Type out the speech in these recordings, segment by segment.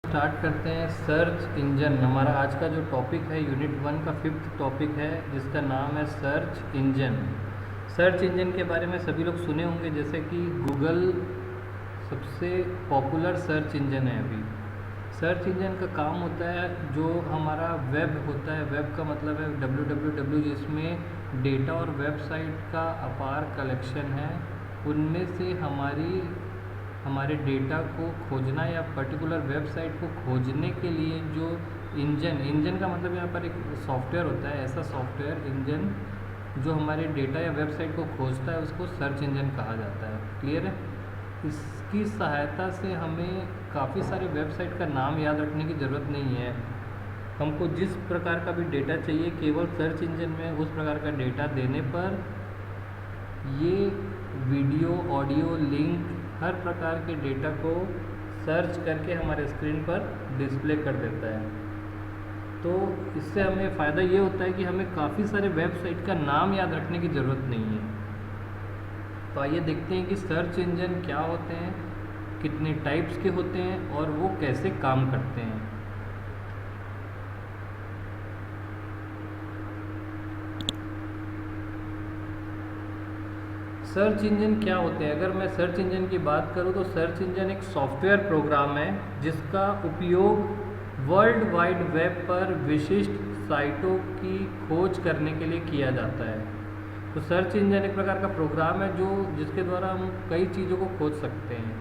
Start करते हैं। Search engine हमारा आज का जो टॉपिक है यूनिट 1 का 5th टॉपिक है, जिसका नाम है सर्च इंजन। सर्च इंजन के बारे में सभी लोग सुने होंगे, जैसे कि गूगल सबसे पॉपुलर सर्च इंजन है अभी। सर्च इंजन का काम होता है जो हमारा वेब होता है, वेब का मतलब है www, जिसमें डेटा और वेबसाइट का अपार कलेक्शन है। उनमें से हमारे डेटा को खोजना या पर्टिकुलर वेबसाइट को खोजने के लिए जो इंजन का मतलब यहाँ पर एक सॉफ्टवेयर होता है, ऐसा सॉफ्टवेयर इंजन जो हमारे डेटा या वेबसाइट को खोजता है, उसको सर्च इंजन कहा जाता है। क्लियर है? इसकी सहायता से हमें काफ़ी सारे वेबसाइट का नाम याद रखने की ज़रूरत नहीं है। हमको जिस प्रकार का भी डेटा चाहिए, केवल सर्च इंजन में उस प्रकार का डेटा देने पर ये वीडियो, ऑडियो, लिंक, हर प्रकार के डेटा को सर्च करके हमारे स्क्रीन पर डिस्प्ले कर देता है। तो इससे हमें फ़ायदा ये होता है कि हमें काफ़ी सारे वेबसाइट का नाम याद रखने की ज़रूरत नहीं है। तो आइए देखते हैं कि सर्च इंजन क्या होते हैं, कितने टाइप्स के होते हैं और वो कैसे काम करते हैं। सर्च इंजन क्या होते हैं? अगर मैं सर्च इंजन की बात करूं तो सर्च इंजन एक सॉफ्टवेयर प्रोग्राम है जिसका उपयोग वर्ल्ड वाइड वेब पर विशिष्ट साइटों की खोज करने के लिए किया जाता है। तो सर्च इंजन एक प्रकार का प्रोग्राम है जिसके द्वारा हम कई चीज़ों को खोज सकते हैं।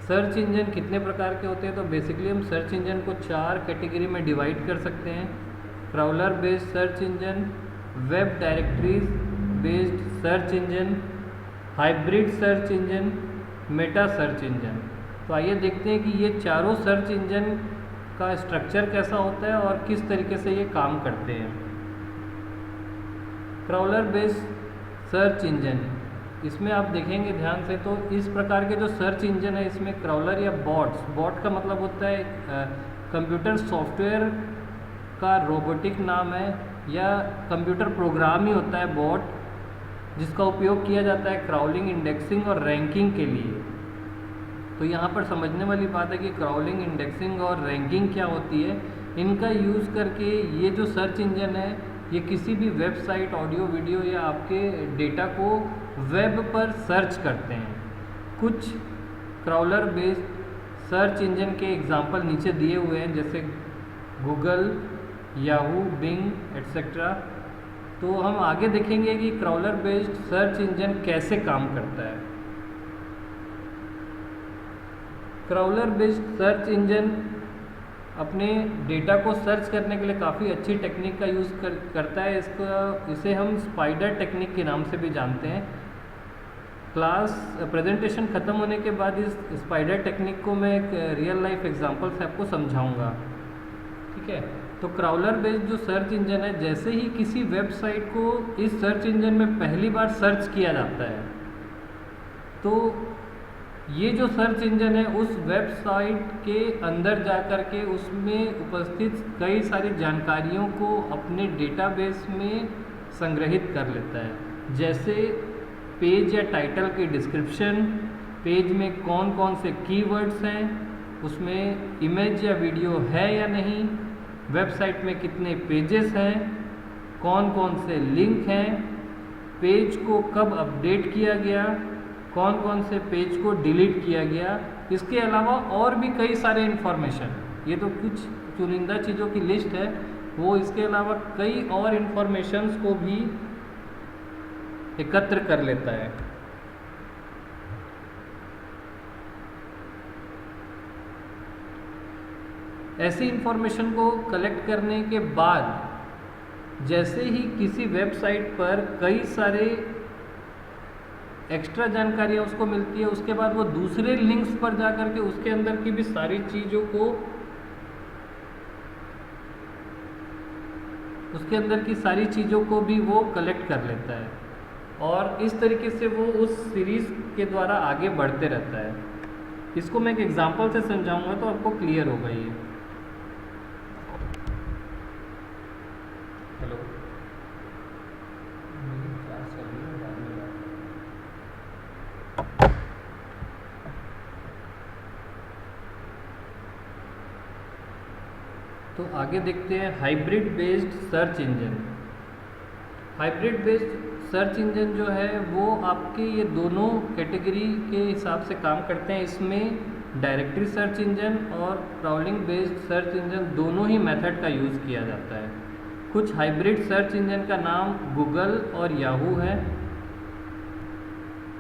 सर्च इंजन कितने प्रकार के होते हैं? तो बेसिकली हम सर्च इंजन को 4 कैटेगरी में डिवाइड कर सकते हैं। Crawler based search engine, web directories based search engine, hybrid search engine, Meta search engine. तो आइए देखते हैं कि ये चारों सर्च इंजन का स्ट्रक्चर कैसा होता है और किस तरीके से ये काम करते हैं। क्राउलर बेस्ड सर्च इंजन, इसमें आप देखेंगे ध्यान से तो इस प्रकार के जो सर्च इंजन है, इसमें क्राउलर या बॉट का मतलब होता है कंप्यूटर सॉफ्टवेयर का रोबोटिक नाम है या कंप्यूटर प्रोग्राम ही होता है बॉट, जिसका उपयोग किया जाता है क्राउलिंग, इंडेक्सिंग और रैंकिंग के लिए। तो यहाँ पर समझने वाली बात है कि क्राउलिंग, इंडेक्सिंग और रैंकिंग क्या होती है। इनका यूज़ करके ये जो सर्च इंजन है, ये किसी भी वेबसाइट, ऑडियो, वीडियो या आपके डेटा को वेब पर सर्च करते हैं। कुछ क्राउलर बेस्ड सर्च इंजन के एग्जाम्पल नीचे दिए हुए हैं, जैसे गूगल, याहू, बिंग एट्सेट्रा। तो हम आगे देखेंगे कि क्राउलर बेस्ड सर्च इंजन कैसे काम करता है। क्राउलर बेस्ड सर्च इंजन अपने डेटा को सर्च करने के लिए काफ़ी अच्छी टेक्निक का यूज़ करता है। इसे हम स्पाइडर टेक्निक के नाम से भी जानते हैं। क्लास प्रेजेंटेशन ख़त्म होने के बाद इस स्पाइडर टेक्निक को मैं एक रियल लाइफ एग्जांपल से आपको समझाऊंगा। ठीक है? तो क्राउलर बेस्ड जो सर्च इंजन है, जैसे ही किसी वेबसाइट को इस सर्च इंजन में पहली बार सर्च किया जाता है, तो ये जो सर्च इंजन है उस वेबसाइट के अंदर जाकर के उसमें उपस्थित कई सारी जानकारियों को अपने डेटाबेस में संग्रहित कर लेता है। जैसे पेज या टाइटल की डिस्क्रिप्शन, पेज में कौन कौन से कीवर्ड्स हैं, उसमें इमेज या वीडियो है या नहीं, वेबसाइट में कितने पेजेस हैं, कौन कौन से लिंक हैं, पेज को कब अपडेट किया गया, कौन कौन से पेज को डिलीट किया गया। इसके अलावा और भी कई सारे इन्फॉर्मेशन, ये तो कुछ चुनिंदा चीज़ों की लिस्ट है, वो इसके अलावा कई और इन्फॉर्मेशंस को भी एकत्र कर लेता है। ऐसी इन्फॉर्मेशन को कलेक्ट करने के बाद जैसे ही किसी वेबसाइट पर कई सारे एक्स्ट्रा जानकारियाँ उसको मिलती है, उसके बाद वो दूसरे लिंक्स पर जा कर के उसके अंदर की भी सारी चीज़ों को, उसके अंदर की सारी चीज़ों को भी वो कलेक्ट कर लेता है और इस तरीके से वो उस सीरीज़ के द्वारा आगे बढ़ते रहता है। इसको मैं एक एग्जांपल से समझाऊंगा तो आपको क्लियर होगा ये। हेलो, तो आगे देखते हैं hybrid based search engine. Hybrid based search engine जो है वो आपके ये दोनों कैटेगरी के हिसाब से काम करते हैं। इसमें डायरेक्टरी सर्च इंजन और क्राउलिंग बेस्ड सर्च इंजन दोनों ही मेथड का यूज़ किया जाता है। कुछ हाइब्रिड सर्च इंजन का नाम गूगल और याहू है।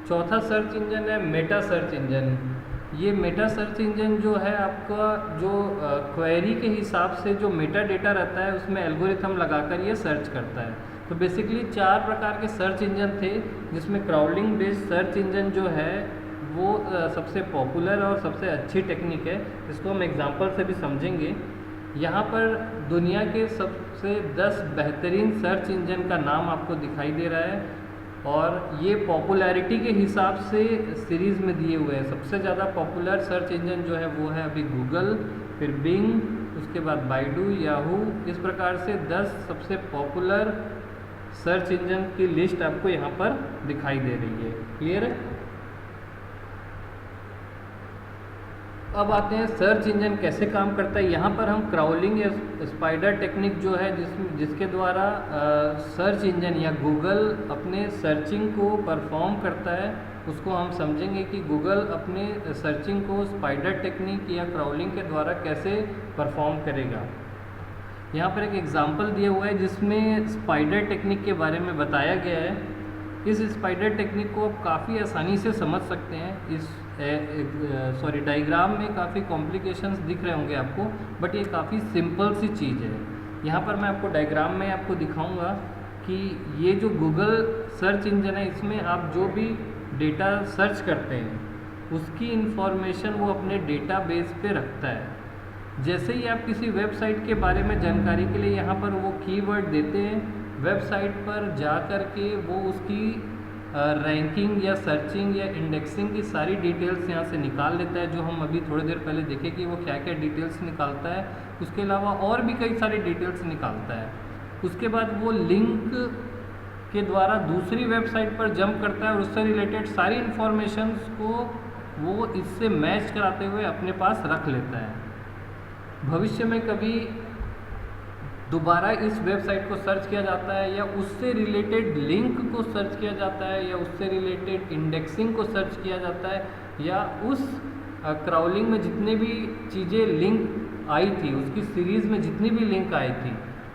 चौथा सर्च इंजन है मेटा सर्च इंजन। ये मेटा सर्च इंजन जो है आपका जो क्वेरी के हिसाब से जो मेटा डेटा रहता है उसमें एल्गोरिथम लगाकर ये सर्च करता है। तो बेसिकली 4 प्रकार के सर्च इंजन थे, जिसमें क्राउलिंग बेस्ड सर्च इंजन जो है वो सबसे पॉपुलर और सबसे अच्छी टेक्निक है। इसको हम एग्जांपल से भी समझेंगे। यहाँ पर दुनिया के सबसे 10 बेहतरीन सर्च इंजन का नाम आपको दिखाई दे रहा है और ये पॉपुलैरिटी के हिसाब से सीरीज़ में दिए हुए हैं। सबसे ज़्यादा पॉपुलर सर्च इंजन जो है वो है अभी गूगल, फिर बिंग, उसके बाद बाइडू, याहू। इस प्रकार से 10 सबसे पॉपुलर सर्च इंजन की लिस्ट आपको यहाँ पर दिखाई दे रही है। क्लियर है? अब आते हैं सर्च इंजन कैसे काम करता है। यहाँ पर हम क्राउलिंग या स्पाइडर टेक्निक जो है जिसके द्वारा सर्च इंजन या गूगल अपने सर्चिंग को परफॉर्म करता है, उसको हम समझेंगे कि गूगल अपने सर्चिंग को स्पाइडर टेक्निक या क्राउलिंग के द्वारा कैसे परफॉर्म करेगा। यहाँ पर एक एग्जांपल दिया हुआ है जिसमें स्पाइडर टेक्निक के बारे में बताया गया है। इस स्पाइडर टेक्निक को आप काफ़ी आसानी से समझ सकते हैं। इस डायग्राम में काफ़ी कॉम्प्लिकेशंस दिख रहे होंगे आपको, बट ये काफ़ी सिंपल सी चीज़ है। यहाँ पर मैं आपको डायग्राम में आपको दिखाऊंगा कि ये जो गूगल सर्च इंजन है इसमें आप जो भी डेटा सर्च करते हैं उसकी इंफॉर्मेशन वो अपने डेटाबेस पे रखता है। जैसे ही आप किसी वेबसाइट के बारे में जानकारी के लिए यहाँ पर वो कीवर्ड देते हैं, वेबसाइट पर जा कर के वो उसकी रैंकिंग या सर्चिंग या इंडेक्सिंग की सारी डिटेल्स यहाँ से निकाल लेता है, जो हम अभी थोड़ी देर पहले देखे कि वो क्या क्या डिटेल्स निकालता है। उसके अलावा और भी कई सारी डिटेल्स निकालता है। उसके बाद वो लिंक के द्वारा दूसरी वेबसाइट पर जंप करता है और उससे रिलेटेड सारी इन्फॉर्मेशंस को वो इससे मैच कराते हुए अपने पास रख लेता है। भविष्य में कभी दोबारा इस वेबसाइट को सर्च किया जाता है या उससे रिलेटेड लिंक को सर्च किया जाता है या उससे रिलेटेड इंडेक्सिंग को सर्च किया जाता है या उस क्राउलिंग में जितने भी चीज़ें लिंक आई थी, उसकी सीरीज़ में जितनी भी लिंक आई थी,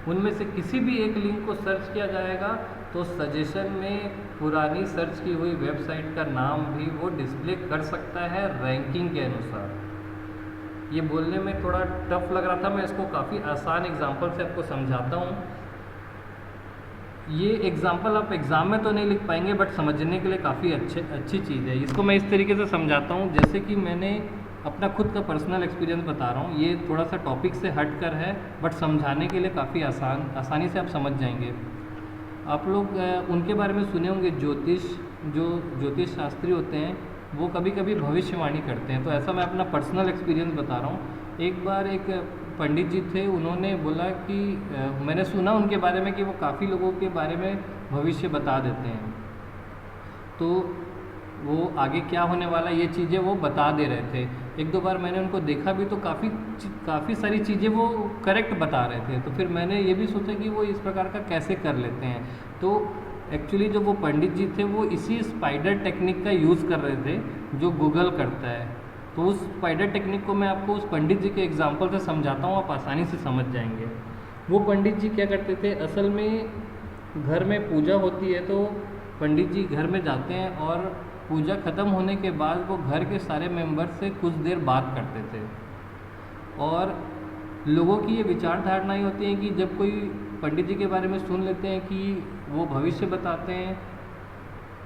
उनमें से किसी भी एक लिंक को सर्च किया जाएगा तो सजेशन में पुरानी सर्च की हुई वेबसाइट का नाम भी वो डिस्प्ले कर सकता है रैंकिंग के अनुसार। ये बोलने में थोड़ा टफ लग रहा था, मैं इसको काफ़ी आसान एग्जांपल से आपको समझाता हूँ। ये एग्जांपल आप एग्ज़ाम में तो नहीं लिख पाएंगे बट समझने के लिए काफ़ी अच्छी चीज़ है। इसको मैं इस तरीके से समझाता हूँ जैसे कि मैंने अपना खुद का पर्सनल एक्सपीरियंस बता रहा हूँ। ये थोड़ा सा टॉपिक से हट कर है बट समझाने के लिए काफ़ी आसानी से आप समझ जाएंगे। आप लोग उनके बारे में सुने होंगे जो ज्योतिष शास्त्री होते हैं, वो कभी कभी भविष्यवाणी करते हैं। तो ऐसा मैं अपना पर्सनल एक्सपीरियंस बता रहा हूँ। एक बार एक पंडित जी थे, उन्होंने बोला कि मैंने सुना उनके बारे में कि वो काफ़ी लोगों के बारे में भविष्य बता देते हैं, तो वो आगे क्या होने वाला ये चीज़ें वो बता दे रहे थे। एक दो बार मैंने उनको देखा भी तो काफ़ी सारी चीज़ें वो करेक्ट बता रहे थे। तो फिर मैंने ये भी सोचा कि वो इस प्रकार का कैसे कर लेते हैं। तो एक्चुअली जो वो पंडित जी थे वो इसी स्पाइडर टेक्निक का यूज़ कर रहे थे जो गूगल करता है। तो उस स्पाइडर टेक्निक को मैं आपको उस पंडित जी के एग्जांपल से समझाता हूँ, आप आसानी से समझ जाएंगे। वो पंडित जी क्या करते थे, असल में घर में पूजा होती है तो पंडित जी घर में जाते हैं और पूजा ख़त्म होने के बाद वो घर के सारे मेंबर से कुछ देर बात करते थे। और लोगों की ये विचारधारणा ही होती है कि जब कोई पंडित जी के बारे में सुन लेते हैं कि वो भविष्य बताते हैं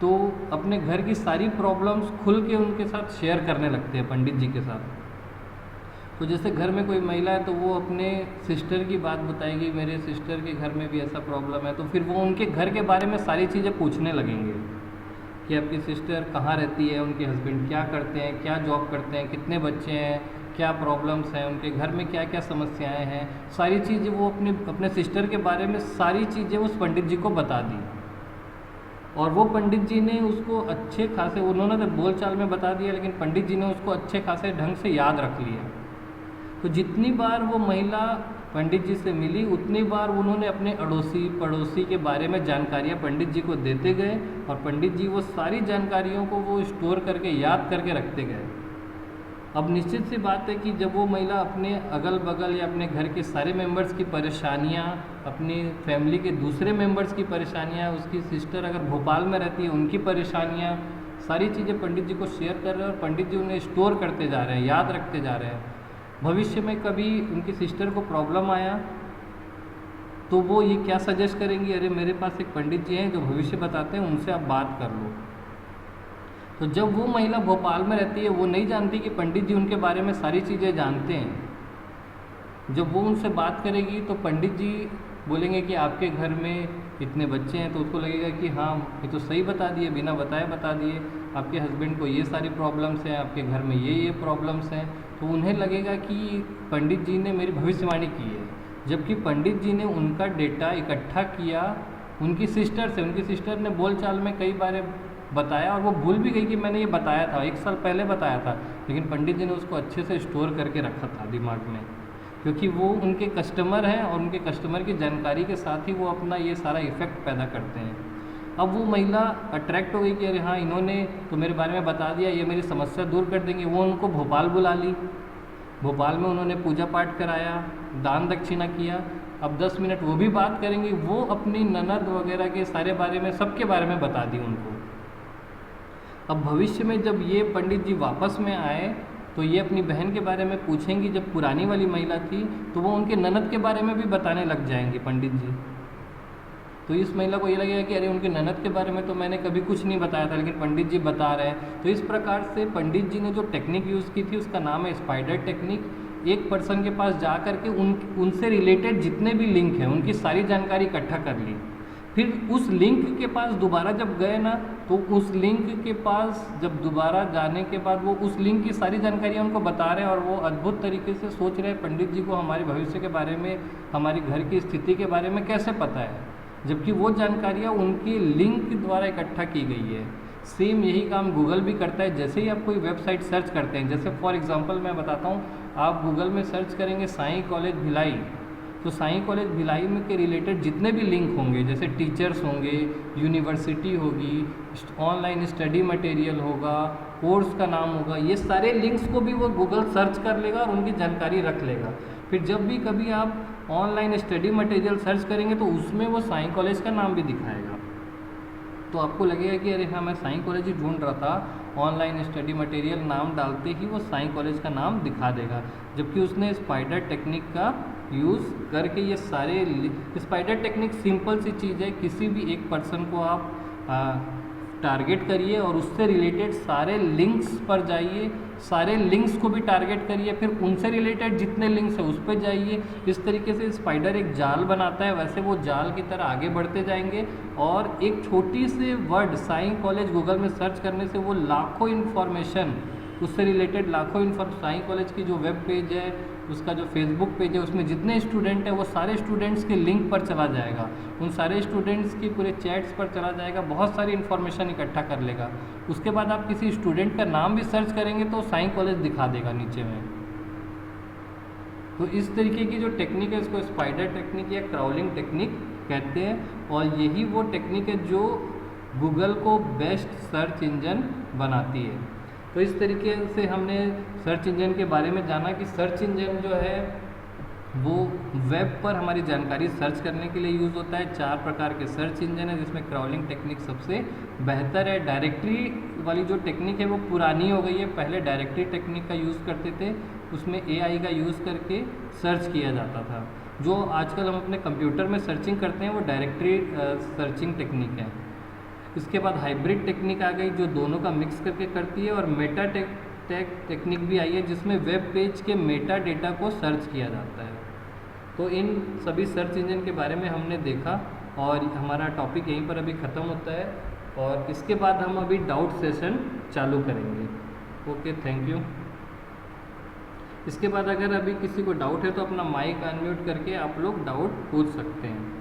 तो अपने घर की सारी प्रॉब्लम्स खुल के उनके साथ शेयर करने लगते हैं पंडित जी के साथ। तो जैसे घर में कोई महिला है तो वो अपने सिस्टर की बात बताएगी, मेरे सिस्टर के घर में भी ऐसा प्रॉब्लम है। तो फिर वो उनके घर के बारे में सारी चीज़ें पूछने लगेंगे कि आपकी सिस्टर कहाँ रहती है, उनके हस्बैंड क्या करते हैं, क्या जॉब करते हैं, कितने बच्चे हैं, क्या प्रॉब्लम्स हैं, उनके घर में क्या क्या समस्याएं हैं। सारी चीज़ें वो अपने सिस्टर के बारे में सारी चीज़ें उस पंडित जी को बता दी। और वो पंडित जी ने उसको अच्छे खासे, उन्होंने तो बोलचाल में बता दिया लेकिन पंडित जी ने उसको अच्छे खासे ढंग से याद रख लिया। तो जितनी बार वो महिला पंडित जी से मिली उतनी बार उन्होंने अपने अड़ोसी पड़ोसी के बारे में जानकारियाँ पंडित जी को देते गए और पंडित जी वो सारी जानकारियों को वो स्टोर करके याद करके रखते गए। अब निश्चित सी बात है कि जब वो महिला अपने अगल बगल या अपने घर के सारे मेंबर्स की परेशानियाँ, अपनी फैमिली के दूसरे मेंबर्स की परेशानियाँ, उसकी सिस्टर अगर भोपाल में रहती है उनकी परेशानियाँ, सारी चीज़ें पंडित जी को शेयर कर रहे हैं और पंडित जी उन्हें स्टोर करते जा रहे हैं, याद रखते जा रहे हैं। भविष्य में कभी उनकी सिस्टर को प्रॉब्लम आया तो वो ये क्या सजेस्ट करेंगी, अरे मेरे पास एक पंडित जी हैं जो भविष्य बताते हैं, उनसे आप बात कर लो। तो जब वो महिला भोपाल में रहती है वो नहीं जानती कि पंडित जी उनके बारे में सारी चीज़ें जानते हैं। जब वो उनसे बात करेगी तो पंडित जी बोलेंगे कि आपके घर में इतने बच्चे हैं, तो उसको लगेगा कि हाँ ये तो सही बता दिए, बिना बताए बता दिए, आपके हस्बैंड को ये सारी प्रॉब्लम्स हैं, आपके घर में ये प्रॉब्लम्स हैं। तो उन्हें लगेगा कि पंडित जी ने मेरी भविष्यवाणी की है, जबकि पंडित जी ने उनका डेटा इकट्ठा किया उनकी सिस्टर से। उनकी सिस्टर ने बोलचाल में कई बार बताया और वो भूल भी गई कि मैंने ये बताया था, 1 साल पहले बताया था, लेकिन पंडित जी ने उसको अच्छे से स्टोर करके रखा था दिमाग में, क्योंकि वो उनके कस्टमर हैं और उनके कस्टमर की जानकारी के साथ ही वो अपना ये सारा इफ़ेक्ट पैदा करते हैं। अब वो महिला अट्रैक्ट हो गई कि अरे हाँ इन्होंने तो मेरे बारे में बता दिया, ये मेरी समस्या दूर कर देंगे। वो उनको भोपाल बुला ली, भोपाल में उन्होंने पूजा पाठ कराया, दान दक्षिणा किया। अब 10 मिनट वो भी बात करेंगी, वो अपनी ननद वगैरह के सारे बारे में, सबके बारे में बता दी उनको। अब भविष्य में जब ये पंडित जी वापस में आए तो ये अपनी बहन के बारे में पूछेंगी, जब पुरानी वाली महिला थी तो वो उनके ननद के बारे में भी बताने लग जाएंगे पंडित जी। तो इस महिला को ये लगेगा कि अरे उनके ननद के बारे में तो मैंने कभी कुछ नहीं बताया था, लेकिन पंडित जी बता रहे हैं। तो इस प्रकार से पंडित जी ने जो टेक्निक यूज़ की थी उसका नाम है स्पाइडर टेक्निक। एक पर्सन के पास जा कर के उनसे रिलेटेड जितने भी लिंक हैं उनकी सारी जानकारी इकट्ठा कर ली, फिर उस लिंक के पास दोबारा जब गए ना तो उस लिंक के पास जब दोबारा जाने के बाद वो उस लिंक की सारी जानकारियाँ उनको बता रहे हैं और वो अद्भुत तरीके से सोच रहे हैं पंडित जी को हमारे भविष्य के बारे में, हमारी घर की स्थिति के बारे में कैसे पता है, जबकि वो जानकारियाँ उनकी लिंक द्वारा इकट्ठा की गई है। सेम यही काम गूगल भी करता है। जैसे ही आप कोई वेबसाइट सर्च करते हैं, जैसे फॉर एग्जांपल मैं बताता हूँ, आप गूगल में सर्च करेंगे साईं कॉलेज भिलाई, तो साईं कॉलेज भिलाई में के रिलेटेड जितने भी लिंक होंगे, जैसे टीचर्स होंगे, यूनिवर्सिटी होगी, ऑनलाइन स्टडी मटेरियल होगा, कोर्स का नाम होगा, ये सारे लिंक्स को भी वो गूगल सर्च कर लेगा और उनकी जानकारी रख लेगा। फिर जब भी कभी आप ऑनलाइन स्टडी मटेरियल सर्च करेंगे तो उसमें वो साईं कॉलेज का नाम भी दिखाएगा। तो आपको लगेगा कि अरे हाँ मैं साईं कॉलेज ही ढूंढ रहा था, ऑनलाइन स्टडी मटेरियल नाम डालते ही वो साईं कॉलेज का नाम दिखा देगा, जबकि उसने स्पाइडर टेक्निक का यूज़ करके ये सारे। स्पाइडर टेक्निक सिंपल सी चीज़ है, किसी भी एक पर्सन को आप टारगेट करिए और उससे रिलेटेड सारे लिंक्स पर जाइए, सारे लिंक्स को भी टारगेट करिए, फिर उनसे रिलेटेड जितने लिंक्स हैं उस पर जाइए। इस तरीके से स्पाइडर एक जाल बनाता है, वैसे वो जाल की तरह आगे बढ़ते जाएंगे और एक छोटी से वर्ड साईं कॉलेज गूगल में सर्च करने से वो लाखों इन्फॉर्मेशन, उससे रिलेटेड लाखों साईं कॉलेज की जो वेब पेज है, उसका जो फेसबुक पेज है, उसमें जितने स्टूडेंट हैं वो सारे स्टूडेंट्स के लिंक पर चला जाएगा, उन सारे स्टूडेंट्स की पूरे चैट्स पर चला जाएगा, बहुत सारी इन्फॉर्मेशन इकट्ठा कर लेगा। उसके बाद आप किसी स्टूडेंट का नाम भी सर्च करेंगे तो साईं कॉलेज दिखा देगा नीचे में। तो इस तरीके की जो टेक्निक है इसको स्पाइडर टेक्निक या क्राउलिंग टेक्निक कहते हैं, और यही वो टेक्निक है जो गूगल को बेस्ट सर्च इंजन बनाती है। तो इस तरीके से हमने सर्च इंजन के बारे में जाना कि सर्च इंजन जो है वो वेब पर हमारी जानकारी सर्च करने के लिए यूज़ होता है। 4 प्रकार के सर्च इंजन है जिसमें क्राउलिंग टेक्निक सबसे बेहतर है। डायरेक्टरी वाली जो टेक्निक है वो पुरानी हो गई है, पहले डायरेक्टरी टेक्निक का यूज़ करते थे, उसमें AI का यूज़ करके सर्च किया जाता था। जो आजकल हम अपने कंप्यूटर में सर्चिंग करते हैं वो डायरेक्टरी सर्चिंग टेक्निक है। इसके बाद हाइब्रिड टेक्निक आ गई जो दोनों का मिक्स करके करती है, और मेटा टेक्निक भी आई है जिसमें वेब पेज के मेटा डेटा को सर्च किया जाता है। तो इन सभी सर्च इंजन के बारे में हमने देखा और हमारा टॉपिक यहीं पर अभी ख़त्म होता है, और इसके बाद हम अभी डाउट सेशन चालू करेंगे। Okay, thank you. इसके बाद अगर अभी किसी को डाउट है तो अपना माइक अनम्यूट करके आप लोग डाउट पूछ सकते हैं।